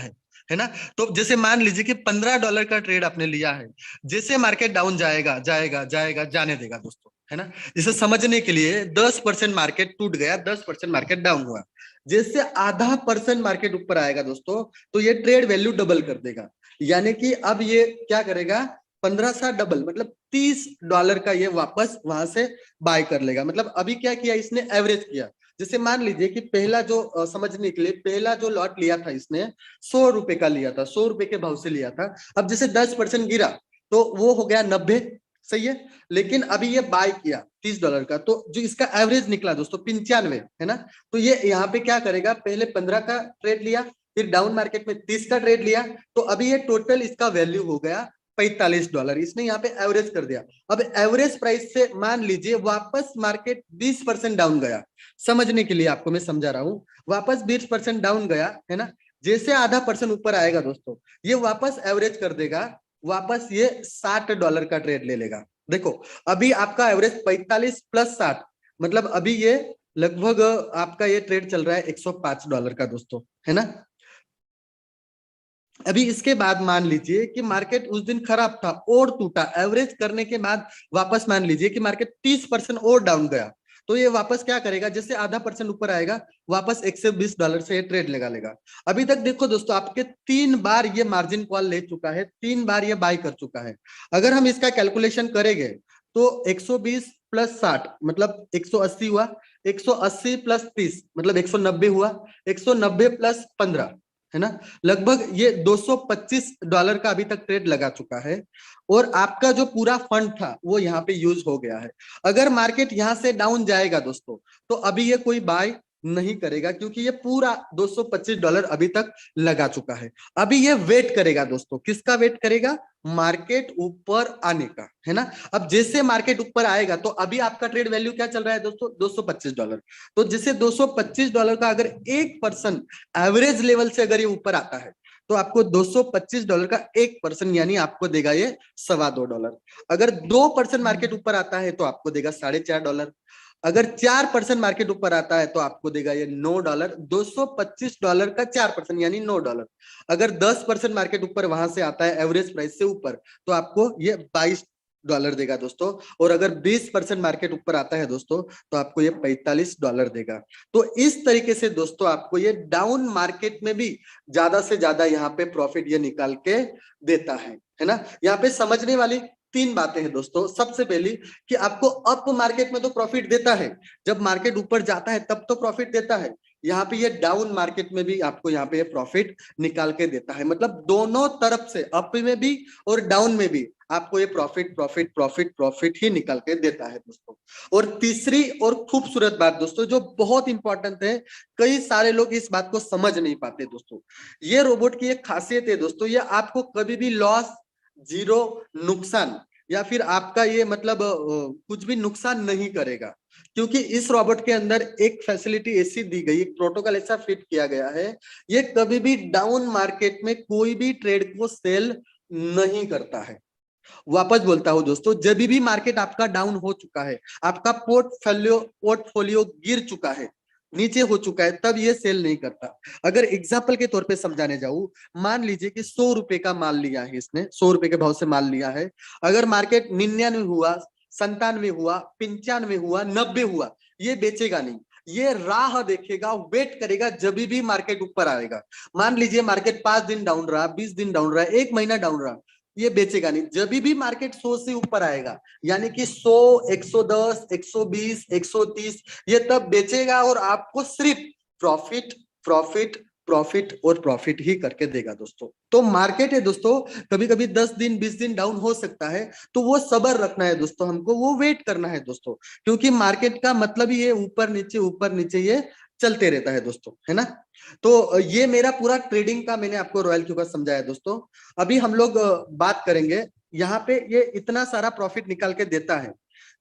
है ना, तो जैसे मान लीजिए कि $15 का ट्रेड आपने लिया है, जैसे मार्केट डाउन जाएगा, जाएगा, जाएगा, जाने देगा दोस्तों, है ना। इसे समझने के लिए 10% मार्केट टूट गया, 10% मार्केट डाउन हुआ, जैसे आधा परसेंट मार्केट ऊपर आएगा दोस्तों, तो ये ट्रेड वैल्यू डबल कर देगा। यानी कि अब ये क्या करेगा, 15 सा डबल, मतलब $30 का ये वापस वहां से बाय कर लेगा। मतलब अभी क्या किया इसने, एवरेज किया। जैसे मान लीजिए कि पहला जो समझने के लिए, पहला जो लॉट लिया था इसने $100 का लिया था, $100 के भाव से लिया था। अब जैसे 10% गिरा, तो वो हो गया 90, सही है। लेकिन अभी ये बाय किया $30 का, तो जो इसका एवरेज निकला दोस्तों 95, है ना। तो ये यहाँ पे क्या करेगा, पहले 15 का ट्रेड लिया, फिर डाउन मार्केट में 30 का ट्रेड लिया, तो अभी ये टोटल इसका वैल्यू हो गया $45। इसने यहाँ पे एवरेज कर दिया। अब एवरेज प्राइस से मान लीजिए वापस मार्केट 20% डाउन गया, समझने के लिए आपको मैं समझा रहा हूं, वापस 20% डाउन गया, है ना। जैसे आधा परसेंट ऊपर आएगा दोस्तों, ये वापस एवरेज कर देगा, वापस ये $60 का ट्रेड ले लेगा। देखो, अभी आपका एवरेज 45 प्लस 60, मतलब अभी ये लगभग आपका ये ट्रेड चल रहा है $105 का दोस्तों, है ना। अभी इसके बाद मान लीजिए कि मार्केट उस दिन खराब था और टूटा, एवरेज करने के बाद वापस मान लीजिए कि मार्केट 30% और डाउन गया, तो ये वापस क्या करेगा, जैसे आधा परसेंट ऊपर आएगा, वापस $120 से ये ट्रेड लगा लेगा। अभी तक देखो दोस्तों, आपके 3 बार ये मार्जिन कॉल ले चुका है, 3 बार ये बाय कर चुका है। अगर हम इसका कैलकुलेशन करेंगे, तो 120 प्लस 60 मतलब 180 हुआ, 180 प्लस 30 मतलब 190 हुआ, 190 प्लस 15, है ना। लगभग ये $225 का अभी तक ट्रेड लगा चुका है, और आपका जो पूरा फंड था वो यहाँ पे यूज हो गया है। अगर मार्केट यहाँ से डाउन जाएगा दोस्तों, तो अभी ये कोई बाय नहीं करेगा, क्योंकि ये पूरा $225 अभी तक लगा चुका है। अभी ये वेट करेगा दोस्तों, किसका वेट करेगा, मार्केट ऊपर आने का, है ना। अब जैसे मार्केट ऊपर आएगा, तो अभी आपका ट्रेड वैल्यू क्या चल रहा है दोस्तों, $225। तो जैसे $225 का अगर 1% एवरेज लेवल से अगर ये ऊपर आता है, तो आपको $225 का 1% यानी आपको देगा ये $2.25। अगर 2% मार्केट ऊपर आता है, तो आपको देगा $4.5। अगर 4% मार्केट ऊपर आता है तो आपको देगा ये $9, $225 का 4% यानी $9। अगर 10% मार्केट ऊपर वहां से आता है एवरेज प्राइस से ऊपर, तो आपको ये $22 देगा दोस्तों। और अगर 20% मार्केट ऊपर आता है दोस्तों, तो आपको ये $45 देगा। तो इस तरीके से दोस्तों आपको ये डाउन मार्केट में भी ज्यादा से ज्यादा यहाँ पे प्रॉफिट ये निकाल के देता है ना। यहाँ पे समझने वाली तीन बातें हैं दोस्तों। सबसे पहली कि आपको अप मार्केट में तो प्रॉफिट देता है, जब मार्केट ऊपर जाता है तब तो प्रॉफिट देता है। यहाँ पे ये डाउन मार्केट में भी आपको यहाँ पे ये प्रॉफिट निकाल के देता है। मतलब दोनों तरफ से, अप में भी और डाउन में भी आपको ये प्रॉफिट प्रॉफिट प्रॉफिट प्रॉफिट ही निकाल के देता है दोस्तों। और तीसरी और खूबसूरत बात दोस्तों जो बहुत इंपॉर्टेंट है, कई सारे लोग इस बात को समझ नहीं पाते दोस्तों। ये रोबोट की एक खासियत है दोस्तों, ये आपको कभी भी लॉस, जीरो, नुकसान या फिर आपका ये मतलब कुछ भी नुकसान नहीं करेगा। क्योंकि इस रोबोट के अंदर एक फैसिलिटी ऐसी दी गई, एक प्रोटोकॉल ऐसा फिट किया गया है, ये कभी भी डाउन मार्केट में कोई भी ट्रेड को सेल नहीं करता है। वापस बोलता हूं दोस्तों, जब भी मार्केट आपका डाउन हो चुका है, आपका पोर्टफोलियो गिर चुका है, नीचे हो चुका है, तब ये सेल नहीं करता। अगर एग्जाम्पल के तौर पे समझाने जाऊं, मान लीजिए कि 100 रुपए का माल लिया है इसने, 100 रुपए के भाव से माल लिया है। अगर मार्केट 99 हुआ, 97 हुआ, 95 हुआ, 90 हुआ, ये बेचेगा नहीं। ये राह देखेगा, वेट करेगा, जब भी मार्केट ऊपर आएगा। मान लीजिए मार्केट 5 दिन डाउन रहा, 20 दिन डाउन रहा, 1 महीना डाउन रहा, ये बेचेगा नहीं। जब भी मार्केट 100 से ऊपर आएगा, यानी कि 100, 110, 120, 130, ये तब बेचेगा और आपको सिर्फ प्रॉफिट प्रॉफिट प्रॉफिट और प्रॉफिट ही करके देगा दोस्तों। तो मार्केट है दोस्तों, कभी कभी 10 दिन 20 दिन डाउन हो सकता है, तो वो सब्र रखना है दोस्तों, हमको वो वेट करना है दोस्तों। क्योंकि मार्केट का मतलब ही ये ऊपर नीचे ये चलते रहता है दोस्तों, है ना। तो ये मेरा पूरा ट्रेडिंग का मैंने आपको रॉयल क्यू का समझाया दोस्तों। अभी हम लोग बात करेंगे, यहाँ पे ये इतना सारा प्रॉफिट निकाल के देता है,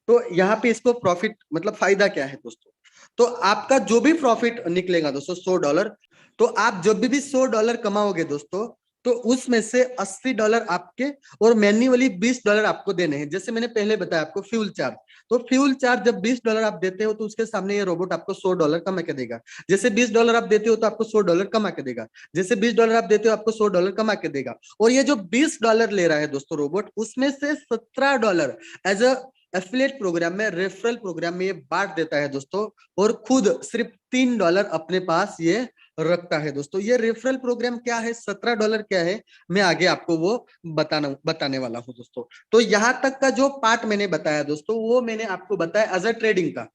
तो यहाँ पे इसको प्रॉफिट मतलब फायदा क्या है दोस्तों। तो आपका जो भी प्रॉफिट निकलेगा दोस्तों $100, तो आप जब भी $100 कमाओगे दोस्तों, तो उसमें से $80 आपके और मैन्युअली $20 आपको देने हैं। जैसे मैंने पहले बताया आपको फ्यूल चार्ज, तो फ्यूल चार्ज जब $20 आप देते हो, तो उसके सामने ये रोबोट आपको $100 कमा के देगा। जैसे $20 आप देते हो तो आपको $100 कमा के देगा। जैसे $20 आप देते हो, आपको $100 कमा के देगा। और ये जो $20 ले रहा है दोस्तों रोबोट, उसमें से $17 एज अ एफिलिएट प्रोग्राम में, रेफरल प्रोग्राम में ये बांट देता है दोस्तों। और खुद सिर्फ $3 अपने पास ये रखता है दोस्तों। ये रेफरल प्रोग्राम क्या है, $17 क्या है, मैं आगे आपको वो बताने वाला हूँ दोस्तों। तो यहाँ तक का जो पार्ट मैंने बताया दोस्तों, वो मैंने आपको बताया एज अ ट्रेडिंग का,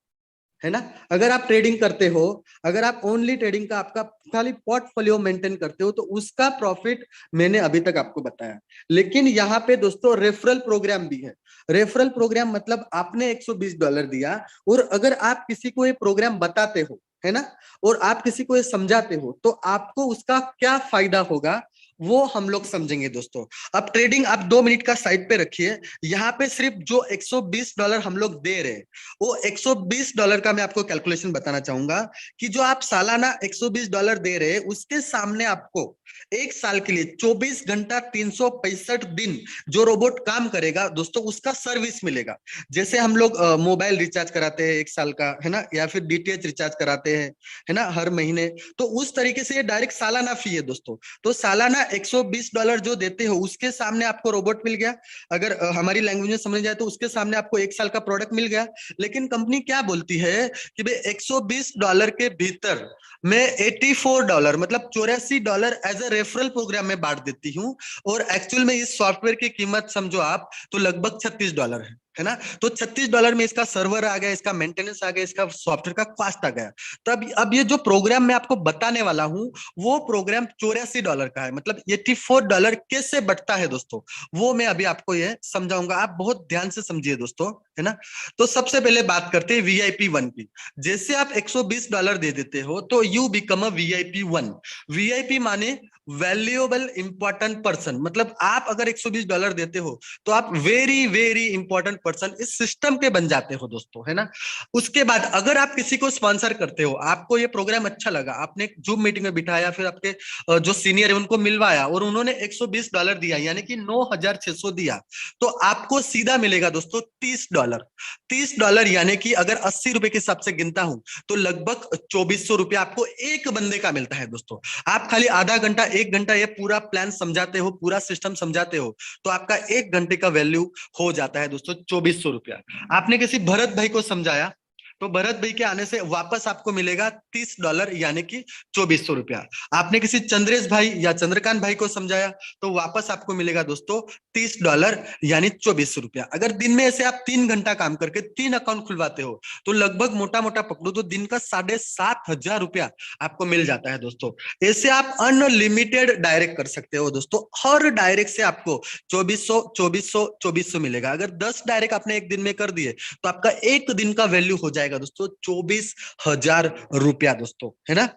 है ना। अगर आप ट्रेडिंग करते हो, अगर आप ओनली ट्रेडिंग का आपका खाली पोर्टफोलियो मेंटेन करते हो, तो उसका प्रॉफिट मैंने अभी तक आपको बताया। लेकिन यहाँ पे दोस्तों रेफरल प्रोग्राम भी है। रेफरल प्रोग्राम मतलब आपने $120 दिया, और अगर आप किसी को ये प्रोग्राम बताते हो, है ना, और आप किसी को ये समझाते हो, तो आपको उसका क्या फायदा होगा वो हम लोग समझेंगे दोस्तों। अब ट्रेडिंग आप 2 मिनट का साइड पे रखिए। यहाँ पे सिर्फ जो $120 हम लोग दे रहे हैं, वो $120 का मैं आपको कैलकुलेशन बताना चाहूंगा कि जो आप सालाना $120 दे रहे हैं, उसके सामने आपको एक साल के लिए 24 घंटा 365 दिन जो रोबोट काम करेगा दोस्तों, उसका सर्विस मिलेगा। जैसे हम लोग मोबाइल रिचार्ज कराते हैं 1 साल का, है ना, या फिर डीटीएच रिचार्ज कराते हैं, है ना, हर महीने, तो उस तरीके से ये डायरेक्ट सालाना फी है दोस्तों। तो सालाना $120 जो देते हो, उसके सामने आपको रोबोट मिल गया। अगर हमारी लैंग्वेज में समझ जाए तो उसके सामने आपको 1 साल का प्रोडक्ट मिल गया। लेकिन कंपनी क्या बोलती है कि भाई $120 के भीतर मैं $84 मतलब $84 एज अ रेफरल प्रोग्राम में बांट देती हूँ। और एक्चुअल में इस सॉफ्टवेयर की कीमत समझो आप, तो लगभग $36 है ना। तो $36 में इसका सर्वर आ गया, इसका मेंटेनेंस आ गया, इसका सॉफ्टवेयर का कॉस्ट आ गया। तब अब ये जो प्रोग्राम मैं आपको बताने वाला हूं, वो प्रोग्राम $84 का है। मतलब $84 कैसे बढ़ता है दोस्तों, वो मैं अभी आपको ये समझाऊंगा। आप बहुत ध्यान से समझिए दोस्तों, है ना। तो सबसे पहले बात करते हैं VIP1 की। जैसे आप $120 दे देते हो, तो you become a VIP1। VIP माने वैल्यूएबल इंपॉर्टेंट पर्सन, मतलब आप अगर $120 देते हो तो आप वेरी वेरी इंपॉर्टेंट पर्सन इस सिस्टम के बन जाते हो दोस्तों, है ना। उसके बाद अगर आप किसी को स्पॉन्सर करते हो, आपको ये प्रोग्राम अच्छा लगा, आपने जूम मीटिंग में बिठाया, फिर आपके जो सीनियर है उनको मिलवाया और उन्होंने $120 दिया, यानी कि 9,600 दिया, तो आपको सीधा मिलेगा दोस्तों $30। $30 यानी कि अगर ₹80 के हिसाब से गिनता हूं तो लगभग ₹2400 आपको एक बंदे का मिलता है दोस्तों। आप खाली आधा घंटा 1 घंटा ये पूरा प्लान समझाते हो, पूरा सिस्टम समझाते हो, तो आपका 1 घंटे का वैल्यू हो जाता है दोस्तों ₹2400। आपने किसी भरत भाई को समझाया तो भरत भाई के आने से वापस आपको मिलेगा $30 यानी कि ₹2400। आपने किसी चंद्रेश भाई या चंद्रकांत भाई को समझाया तो वापस आपको मिलेगा दोस्तों $30 यानी ₹2400। अगर दिन में ऐसे आप 3 घंटा काम करके 3 अकाउंट खुलवाते हो तो लगभग मोटा मोटा पकड़ो तो दिन का ₹7,500 आपको मिल जाता है दोस्तों। ऐसे आप अनलिमिटेड डायरेक्ट कर सकते हो दोस्तों। हर डायरेक्ट से आपको 2400 2400 2400 मिलेगा। अगर 10 डायरेक्ट आपने एक दिन में कर दिए तो आपका एक दिन का वैल्यू हो जाएगा दोस्तों ₹24,000 दोस्तों, है ना।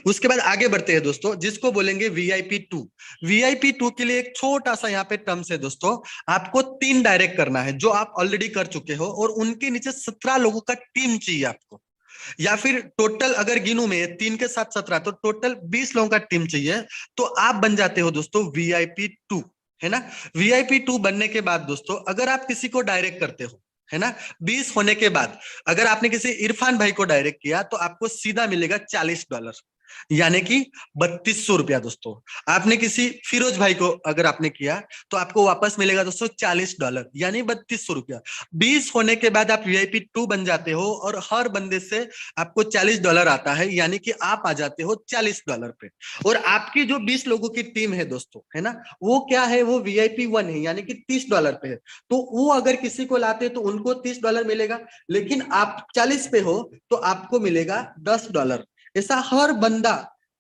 उसके बाद आगे बढ़ते हैं दोस्तों, जिसको बोलेंगे VIP2। VIP2 के लिए एक छोटा सा यहाँ पे टर्म्स है दोस्तों। आपको 3 डायरेक्ट करना है जो आप ऑलरेडी कर चुके हो, और उनके नीचे 17 लोगों का टीम चाहिए आपको, या फिर टोटल अगर गिनू में 3 के साथ 17 तो टोटल 20 लोगों का टीम चाहिए, तो आप बन जाते हो दोस्तों VIP2, है ना। VIP2 बनने के बाद दोस्तों अगर आप किसी को डायरेक्ट करते हो, है ना, 20 होने के बाद अगर आपने किसी इरफान भाई को डायरेक्ट किया तो आपको सीधा मिलेगा $40 यानी कि ₹3200 दोस्तों। आपने किसी फिरोज भाई को अगर आपने किया तो आपको वापस मिलेगा दोस्तों $40 यानी ₹3200। 20 होने के बाद आप VIP2 बन जाते हो और हर बंदे से आपको $40 आता है, यानी कि आप आ जाते हो $40 पे। और आपकी जो 20 लोगों की टीम है दोस्तों, है ना, वो क्या है, वो VIP1 है, यानी कि $30 पे है। तो वो अगर किसी को लाते तो उनको $30 मिलेगा, लेकिन आप 40 पे हो तो आपको मिलेगा $10। ऐसा हर बंदा,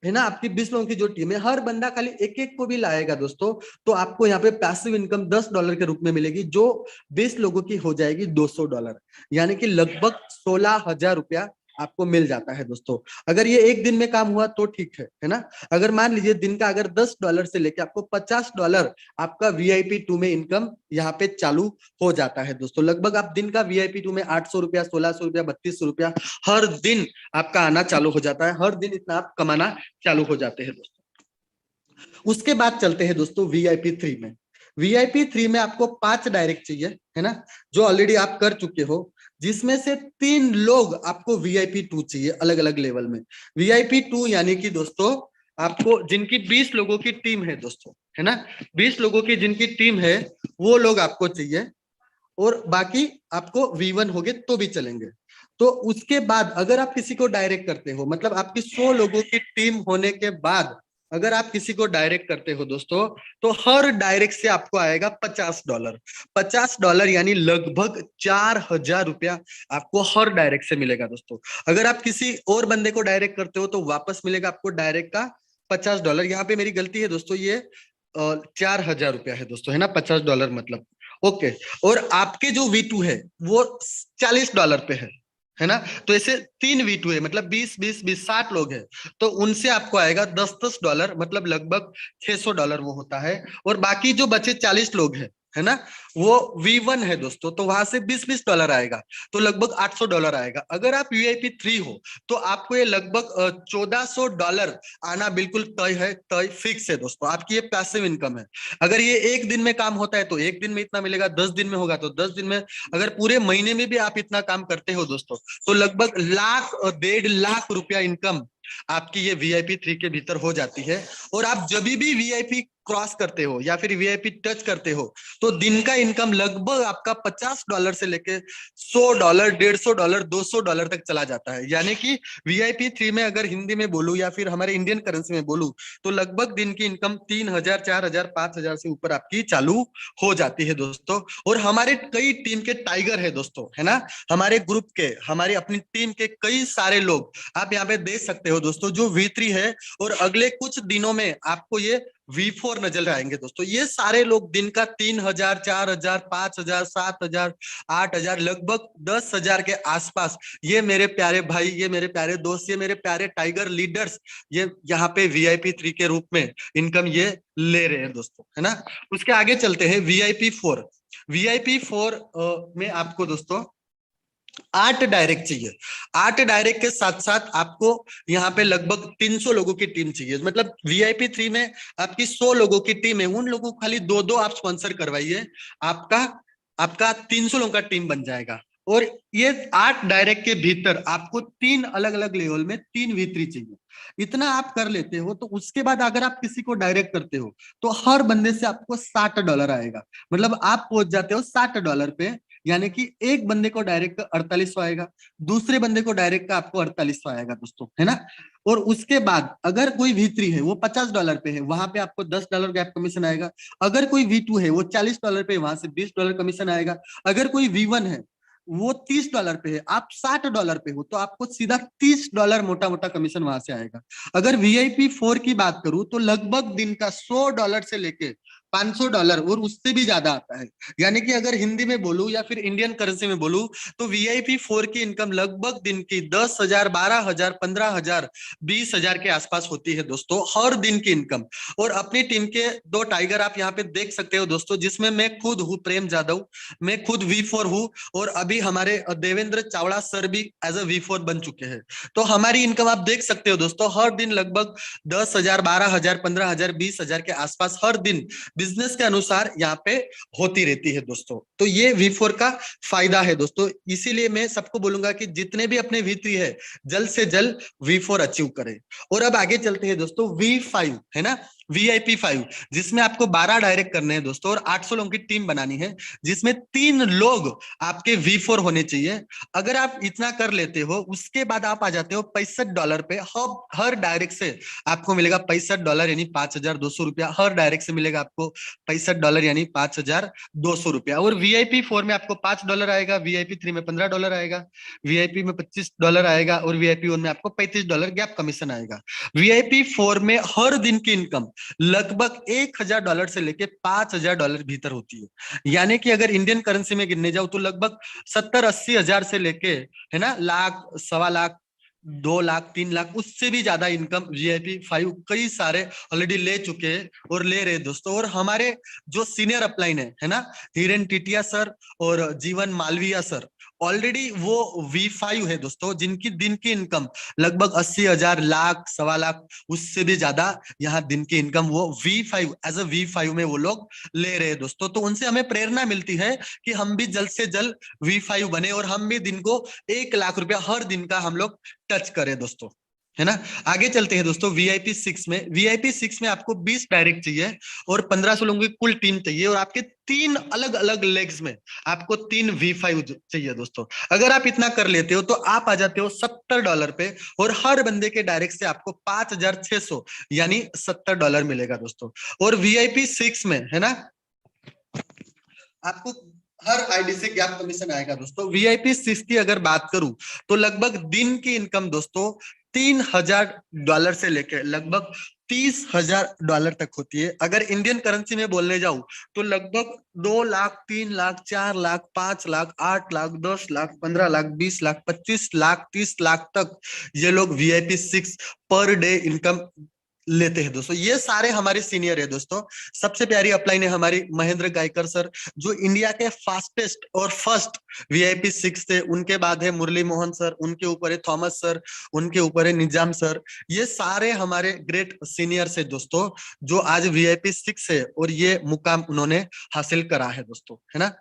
है ना, आपकी 20 लोगों की जो टीम है, हर बंदा खाली एक एक को भी लाएगा दोस्तों, तो आपको यहाँ पे पैसिव इनकम $10 के रूप में मिलेगी, जो 20 लोगों की हो जाएगी $200, यानी कि लगभग ₹16,000 आपको मिल जाता है दोस्तों। अगर ये एक दिन में काम हुआ तो ठीक है ना। अगर मान लीजिए दिन का अगर $10 से लेके आपको $50 आपका VIP2 में इनकम यहाँ पे चालू हो जाता है दोस्तों। लगभग आप दिन का VIP2 में ₹800, ₹1600, ₹3200 हर दिन आपका आना चालू हो जाता है। हर दिन इतना आप कमाना चालू हो जाते हैं दोस्तों। उसके बाद चलते हैं दोस्तों VIP3 में। VIP3 में आपको 5 डायरेक्ट चाहिए, है ना, जो ऑलरेडी आप कर चुके हो, जिसमें से 3 लोग आपको VIP2 चाहिए अलग अलग लेवल में। VIP2 यानी कि दोस्तों आपको जिनकी 20 लोगों की टीम है दोस्तों, है ना, 20 लोगों की जिनकी टीम है वो लोग आपको चाहिए, और बाकी आपको V1 हो गए तो भी चलेंगे। तो उसके बाद अगर आप किसी को डायरेक्ट करते हो, मतलब आपकी 100 लोगों की टीम होने के बाद अगर आप किसी को डायरेक्ट करते हो दोस्तों, तो हर डायरेक्ट से आपको आएगा $50। $50 यानी लगभग ₹4,000 आपको हर डायरेक्ट से मिलेगा दोस्तों। अगर आप किसी और बंदे को डायरेक्ट करते हो तो वापस मिलेगा आपको डायरेक्ट का $50। यहाँ पे मेरी गलती है दोस्तों, ये ₹4,000 है दोस्तों, है ना, $50 मतलब, ओके। और आपके जो V2 है वो $40 पे है ना। तो ऐसे 3 V2 है, मतलब 20 20 20 60 लोग हैं, तो उनसे आपको आएगा $10 मतलब लगभग $600 वो होता है। और बाकी जो बचे 40 लोग हैं, है ना, वो V1 है दोस्तों, तो वहां से $20 आएगा, तो लगभग $800 आएगा। अगर आप VIP3 हो तो आपको ये लगभग $1,400 आना बिल्कुल तय है, तय फिक्स है दोस्तों। आपकी ये पैसिव इनकम है। अगर ये एक दिन में काम होता है तो एक दिन में इतना मिलेगा, 10 दिन में होगा तो 10 दिन में, अगर पूरे महीने में भी आप इतना काम करते हो दोस्तों तो लगभग लाख और ₹1.5 लाख इनकम आपकी ये VIP3 के भीतर हो जाती है। और आप जब भी VIP क्रॉस करते हो या फिर VIP टच करते हो तो दिन का इनकम लगभग आपका $50 से लेके $100, $150, $200 तक चला जाता है। यानी कि VIP3 में अगर हिंदी में बोलूं या फिर हमारे इंडियन करेंसी में बोलूं तो लगभग दिन की इनकम 3,000, 4,000, 5,000 से ऊपर आपकी चालू हो जाती है दोस्तों। और हमारे कई टीम के टाइगर है दोस्तों, है ना, हमारे ग्रुप के, हमारी अपनी टीम के कई सारे लोग आप यहाँ पे देख सकते हो दोस्तों, जो V3 है, और अगले कुछ दिनों में आपको ये V4 नजर आएंगे दोस्तों। ये सारे लोग दिन का 3,000, 4,000, 5,000, 7,000, 8,000, लगभग 10,000 के आसपास, ये मेरे प्यारे भाई, ये मेरे प्यारे दोस्त, ये मेरे प्यारे टाइगर लीडर्स, ये यहाँ पे VIP3 के रूप में इनकम ये ले रहे हैं दोस्तों, है ना। उसके आगे चलते हैं VIP4। VIP4 में आपको दोस्तों 8 डायरेक्ट चाहिए। 8 डायरेक्ट के साथ साथ आपको यहाँ पे लगभग 300 लोगों की टीम चाहिए। मतलब VIP3 में आपकी 100 लोगों की टीम है, उन लोगों को खाली 2-2 आप स्पॉन्सर करवाइए, आपका आपका 300 लोगों का टीम बन जाएगा। और ये 8 डायरेक्ट के भीतर आपको 3 अलग अलग लेवल में 3 V3 चाहिए। इतना आप कर लेते हो तो उसके बाद अगर आप किसी को डायरेक्ट करते हो तो हर बंदे से आपको $60 आएगा। मतलब आप पहुंच जाते हो $60 पे, यानी कि एक बंदे को डायरेक्ट का 4800 आएगा, दूसरे बंदे को डायरेक्ट का आपको 4800 आएगा दोस्तों, है ना। और उसके बाद अगर कोई V3 है वो $50 पे है, वहां पे आपको $10 गैप कमीशन आएगा। अगर कोई V2 है वो $40 पे, वहां से $20 कमीशन आएगा। अगर कोई V1 है वो $30 पे है, आप $60 पे हो तो आपको सीधा $30 मोटा मोटा कमीशन वहां से आएगा। अगर VIP4 की बात करूं तो लगभग दिन का $100 से लेके $500 और उससे भी ज्यादा आता है। यानी कि अगर हिंदी में बोलूं या फिर इंडियन करेंसी में बोलूं तो VIP4 की इनकम लगभग दिन की 10,000, 12,000, 15,000, 20,000 के आसपास होती है दोस्तों, हर दिन की इनकम। और अपनी टीम के 2 टाइगर आप यहाँ पे देख सकते हो दोस्तों, जिसमें मैं खुद हूँ प्रेम जादव, मैं खुद V4 हूँ, और अभी हमारे देवेंद्र चावड़ा सर भी एज अ V4 बन चुके हैं। तो हमारी इनकम आप देख सकते हो दोस्तों, हर दिन लगभग 10,000, 12,000, 15,000, 20,000 के आसपास हर दिन बिजनेस के अनुसार यहाँ पे होती रहती है दोस्तों। तो ये V4 का फायदा है दोस्तों। इसीलिए मैं सबको बोलूंगा कि जितने भी अपने V3 है जल्द से जल्द V4 अचीव करें। और अब आगे चलते हैं दोस्तों V5, है ना, VIP5, जिसमें आपको 12 डायरेक्ट करने हैं दोस्तों और 800 लोगों की टीम बनानी है, जिसमें 3 लोग आपके V4 होने चाहिए। अगर आप इतना कर लेते हो उसके बाद आप आ जाते हो $65 पे। हर डायरेक्ट से आपको मिलेगा $65 यानी ₹5,200। हर डायरेक्ट से मिलेगा आपको $65 यानी ₹5,200। और VIP4 में आपको $5 आएगा, VIP3 में $15 आएगा, VIP में $25 आएगा और VIP1 में आपको $35 गैप कमीशन आएगा। VIP4 में हर दिन की इनकम लगभग $1,000 से लेके $5,000 भीतर होती है। यानी कि अगर इंडियन करेंसी में गिनने जाओ तो लगभग 70-80 हजार से लेके, है ना, लाख, सवा लाख, 2 लाख, 3 लाख, उससे भी ज्यादा इनकम VIP5 कई सारे ऑलरेडी ले चुके हैं और ले रहे दोस्तों। और हमारे जो सीनियर अपलाइन है ना, हिरेन टिटिया सर और जीवन मालविया सर, ऑलरेडी वो V5 है दोस्तों, जिनकी दिन की इनकम लगभग 80,000, लाख, सवा लाख, उससे भी ज्यादा यहाँ दिन की इनकम वो V5 एज अ V5 में वो लोग ले रहे हैं दोस्तों। तो उनसे हमें प्रेरणा मिलती है कि हम भी जल्द से जल्द V5 बने और हम भी दिन को 1 लाख रुपया हर दिन का हम लोग टच करें दोस्तों, है ना। आगे चलते हैं दोस्तों VIP6 में। VIP6 में आपको 20 डायरेक्ट चाहिए और 1,500 लोगों की कुल टीम चाहिए, और आपके 3 अलग अलग लेग्स में आपको 3 V5 चाहिए दोस्तों। अगर आप इतना कर लेते हो तो आप आ जाते हो $70 पे, और हर बंदे के डायरेक्ट से आपको 5,600 यानी $70 मिलेगा दोस्तों। और VIP6 में, है ना, आपको हर आईडी से गैप कमीशन आएगा दोस्तों। VIP6 की अगर बात करूं तो लगभग दिन की इनकम दोस्तों $3,000 से लेकर लगभग $30,000 तक होती है। अगर इंडियन करेंसी में बोलने जाऊं तो लगभग 2 लाख, 3 लाख, 4 लाख, 5 लाख, 8 लाख, 10 लाख, 15 लाख, 20 लाख, 25 लाख, 30 लाख तक ये लोग VIP6 पर डे इनकम लेते हैं दोस्तों। ये सारे हमारे सीनियर है दोस्तों। सबसे प्यारी अपलाइन है हमारी महेंद्र गायकर सर, जो इंडिया के फास्टेस्ट और फर्स्ट VIP6 थे। उनके बाद है मुरली मोहन सर, उनके ऊपर है थॉमस सर, उनके ऊपर है निजाम सर। ये सारे हमारे ग्रेट सीनियर्स है दोस्तों, जो आज VIP6 है और ये मुकाम उन्होंने हासिल करा है दोस्तों, है ना।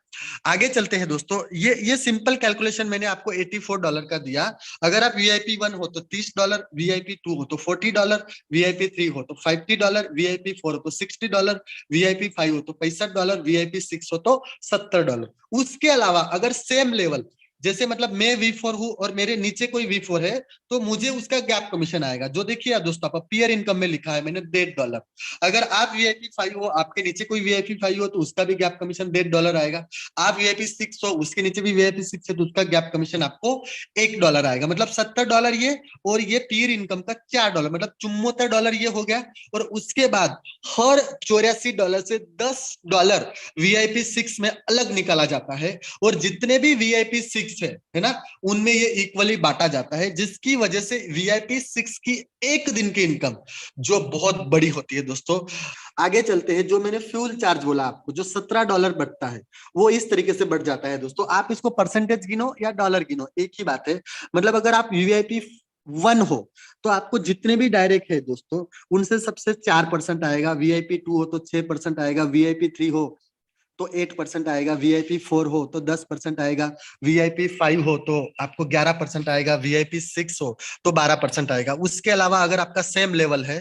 आगे चलते हैं दोस्तों। ये सिंपल कैलकुलेशन मैंने आपको $84 का दिया। अगर आप VIP1 हो तो $30, VIP2 हो तो $40, VIP3 हो तो $50, VIP4 हो तो $60, VIP5 हो तो $65, VIP6 हो तो $70। उसके अलावा अगर सेम लेवल जैसे मतलब मैं V4 हूं और मेरे नीचे कोई V4 है, तो मुझे उसका गैप कमीशन आएगा। जो देखिए यार दोस्तों, आप पीयर इनकम में लिखा है मैंने $1.5। अगर आप VIP 5 हो, आपके नीचे कोई VIP 5 हो, तो उसका भी गैप कमीशन $1.5 आएगा। आप VIP 6 हो, उसके नीचे भी VIP 6 है, तो उसका गैप कमीशन आपको $1 आएगा। मतलब $70 ये, और ये पीयर इनकम का $4, मतलब $74 ये हो गया। और उसके बाद हर $84 से $10 VIP 6 में अलग निकाला जाता है, और जितने भी VIP 6 है ना, उनमें ये इक्वली बांटा जाता है, जिसकी वजह से VIP 6 की एक दिन की इनकम जो बहुत बड़ी होती है दोस्तों। आगे चलते हैं। जो मैंने फ्यूल चार्ज बोला आपको, जो $17 बढ़ता है, वो इस तरीके से बढ़ जाता है दोस्तों। आप इसको परसेंटेज गिनो या डॉलर गिनो, एक ही बात है। मतलब अगर आप VIP 1 हो, तो आपको जितने भी डायरेक्ट है दोस्तों, उनसे सबसे 4% आएगा। VIP 2 हो तो 6% आएगा। VIP 3 हो तो 8% आएगा। VIP 4 हो तो 10% आएगा। VIP 5 हो तो आपको 11% आएगा। VIP 6 हो तो 12% आएगा। उसके अलावा अगर आपका सेम लेवल है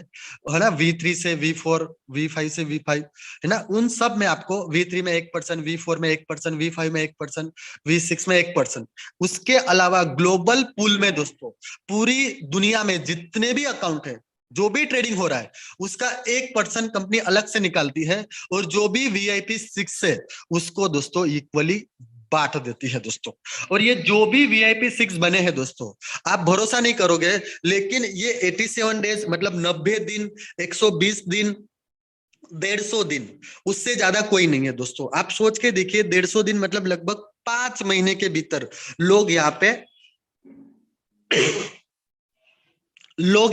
ना, V3 से V4, V5 से V5, है ना, उन सब में आपको V3 में 1%, V4 में 1%, V5 में 1%, V6 में 1%। उसके अलावा ग्लोबल पूल में दोस्तों, पूरी दुनिया में जितने भी अकाउंट है, जो भी ट्रेडिंग हो रहा है, उसका 1% कंपनी अलग से निकालती है, और जो भी VIP 6 है, उसको दोस्तों इक्वली बांट देती है दोस्तों। और ये जो भी VIP 6 बने हैं दोस्तों, आप भरोसा नहीं करोगे, लेकिन ये 87 डेज, मतलब 90 दिन, 120 दिन, 150 दिन, उससे ज्यादा कोई नहीं है दोस्तों। आप सोच के देखिए, 150 दिन मतलब लगभग 5 महीने के भीतर लोग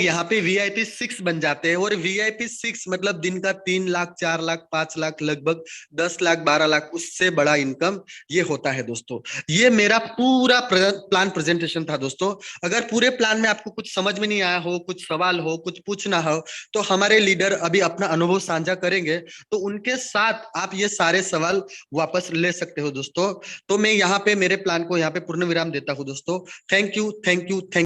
यहाँ पे VIP 6 बन जाते हैं। और VIP 6 मतलब दिन का 3 लाख, 4 लाख, 5 लाख, लगभग 10 लाख, 12 लाख, उससे बड़ा इनकम ये होता है दोस्तों। ये मेरा पूरा प्लान प्रेजेंटेशन था दोस्तों। अगर पूरे प्लान में आपको कुछ समझ में नहीं आया हो, कुछ सवाल हो, कुछ पूछना हो, तो हमारे लीडर अभी अपना अनुभव साझा करेंगे, तो उनके साथ आप ये सारे सवाल वापस ले सकते हो दोस्तों। तो मैं यहाँ पे मेरे प्लान को यहाँ पे पूर्ण विराम देता हूँ दोस्तों। Thank you, thank you, thank